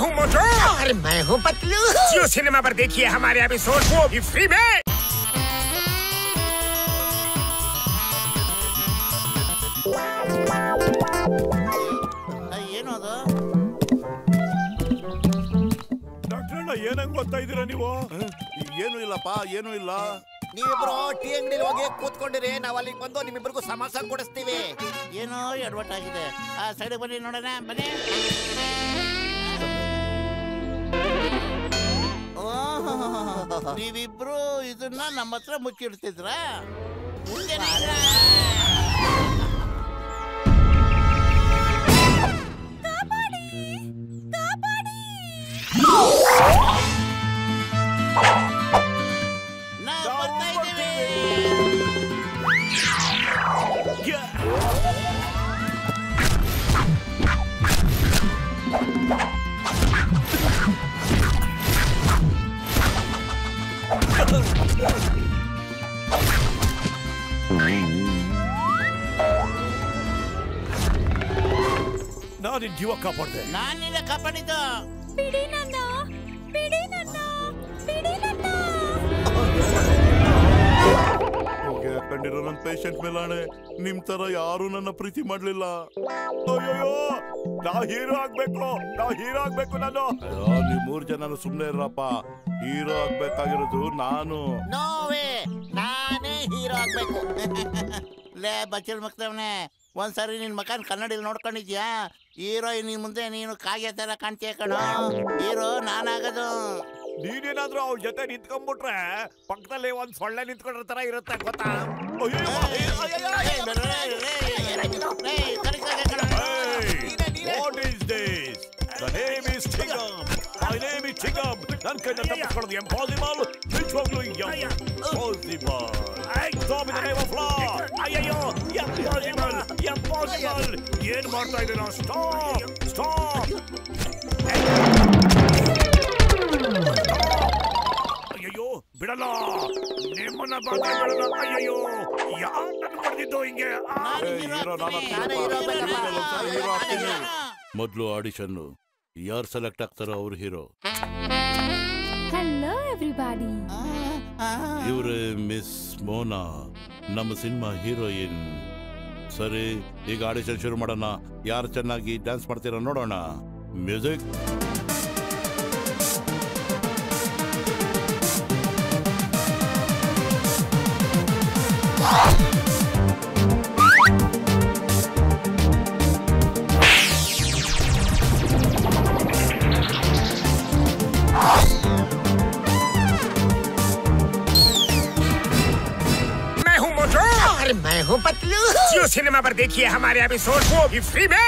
हूँ मोटू और मैं हूँ पतलू। जियो सिनेमा पर देखिए हमारे एपिसोड, वो भी फ्री में। ಏನದು? ಡಾಕ್ಟರ್ ಏನಂಗ್ ಗೊತ್ತಾ ಇದೀರಾ ನೀವು? ಏನು ಇಲ್ಲಪ್ಪ, ಏನು ಇಲ್ಲ. ನೀವಿಬ್ರು ಟೀ ಅಂಗಡಿಲಿ ಹೋಗಿ ಕೂತ್ಕೊಂಡಿರಿ, ನಾವ್ ಅಲ್ಲಿಗೆ ಬಂದು ನಿಮ್ಮಿಬ್ರಿಗೂ ಸಮಾಸ ಕೊಡಿಸ್ತೀವಿ. ಏನೋ ಎಡವಟ್ಟಾಗಿದೆ. ಆ ಸೈಡ್ ಬನ್ನಿ ನೋಡೋಣ, ಬನ್ನಿ. ನೀವಿಬ್ರು ಇದನ್ನ ನಮ್ಮ ಹತ್ರ ಮುಚ್ಚಿಡ್ತಿದ್ರ? ನಾನು ಜೀವ ಕಾಪಾಡ್ದೆ. ನಾನಿಲ್ಲ ಕಾಪಾಡಿದ್ದು. ಬಿಡಿ ನನ್ನ, ಬಿಡಿ ನನ್ನ, ಬಿಡಿ ನನ್ನ. ಕಂಡಿರೋ ನನ್ನ ಪೇಷಂಟ್ ಮೇಲಾಣೆ, ನಿಮ್ ತರ ಯಾರು ನನ್ನ ಪ್ರೀತಿ ಮಾಡ್ಲಿಲ್ಲ. ಅಯ್ಯೋ, ನಾ ಹೀರೋ ಆಗ್ಬೇಕು, ನಾನು. ನೀವ್ 3 ಜನ ಸುಮ್ನೆ ಇರಪ್ಪ. ಹೀರೋ ಆಗ್ಬೇಕಾಗಿರೋದು ನಾನು. ನೋವೇ, ನಾನೇ ಹೀರೋ ಆಗ್ಬೇಕು. ಲೇ ಬಚ್ಚಲ್ ಮಕ್ತವನೆ, ಒಂದ್ಸರಿ ನಿನ್ ಮಕನ್ ಕನ್ನಡಿಲಿ ನೋಡ್ಕೊಂಡಿದ್ಯಾ? ಹೀರೋಯಿನ್ ನಿನ್ ಮುಂದೆ ನೀನು ಕಾಗೆ ತರ ಕಾಣ್ತೀಯ ಕಣೋ. ಹೀರೋ ನಾನಾಗದು. ನೀನೇನಾದ್ರೂ ಅವ್ರ ಜೊತೆ ನಿಂತ್ಕೊಂಡ್ಬಿಟ್ರೆ ಪಕ್ಕದಲ್ಲಿ ಒಂದ್ ಸೊಳ್ಳೆ ನಿಂತ್ಕೊಂಡಿರೋ ತರ ಇರುತ್ತೆ, ಗೊತ್ತಾ? What is this? The name is Chingam. My name is Chingam. ನನ್ನ ಕೈಯಿಂದ ತಪ್ಪಿಸ್ಕೊಳ್ಳೋದು impossible. ನಿಜವಾಗ್ಲೂ impossible. Stop in the name of law. ಅಯ್ಯಯ್ಯೋ, impossible. ಏನ್ ಮಾಡ್ತಾ ಇದ್ದೀರಾ? Stop. ಅಯ್ಯಯ್ಯೋ, ಬಿಡಲ್ಲ ನಿಮ್ಮನ್ನ ಬಿಡಲ್ಲ. ಅಯ್ಯಯ್ಯೋ, ಯಾರು ನನ್ನ ಹೊಡೆದಿದ್ದು ಹಿಂಗೆ? ಮೊದ್ಲು ಆಡಿಷನ್, ಯಾರು ಸೆಲೆಕ್ಟ್ ಆಗ್ತಾರೋ ಅವ್ರು ಹೀರೋ. Hello everybody. ಇವ್ರೆ ಮಿಸ್ ಮೋನಾ, ನಮ್ಮ ಸಿನಿಮಾ ಹೀರೋಯಿನ್. ಸರಿ, ಈಗ ಆಡಿಷನ್ ಶುರು ಮಾಡೋಣ. ಯಾರು ಚೆನ್ನಾಗಿ ಡ್ಯಾನ್ಸ್ ಮಾಡ್ತೀರಾ ನೋಡೋಣ. ಮ್ಯೂಸಿಕ್. मैं हूँ मोटू और मैं हूँ पतलू। जियो सिनेमा पर देखिए हमारे एपिसोड, वो भी फ्री में।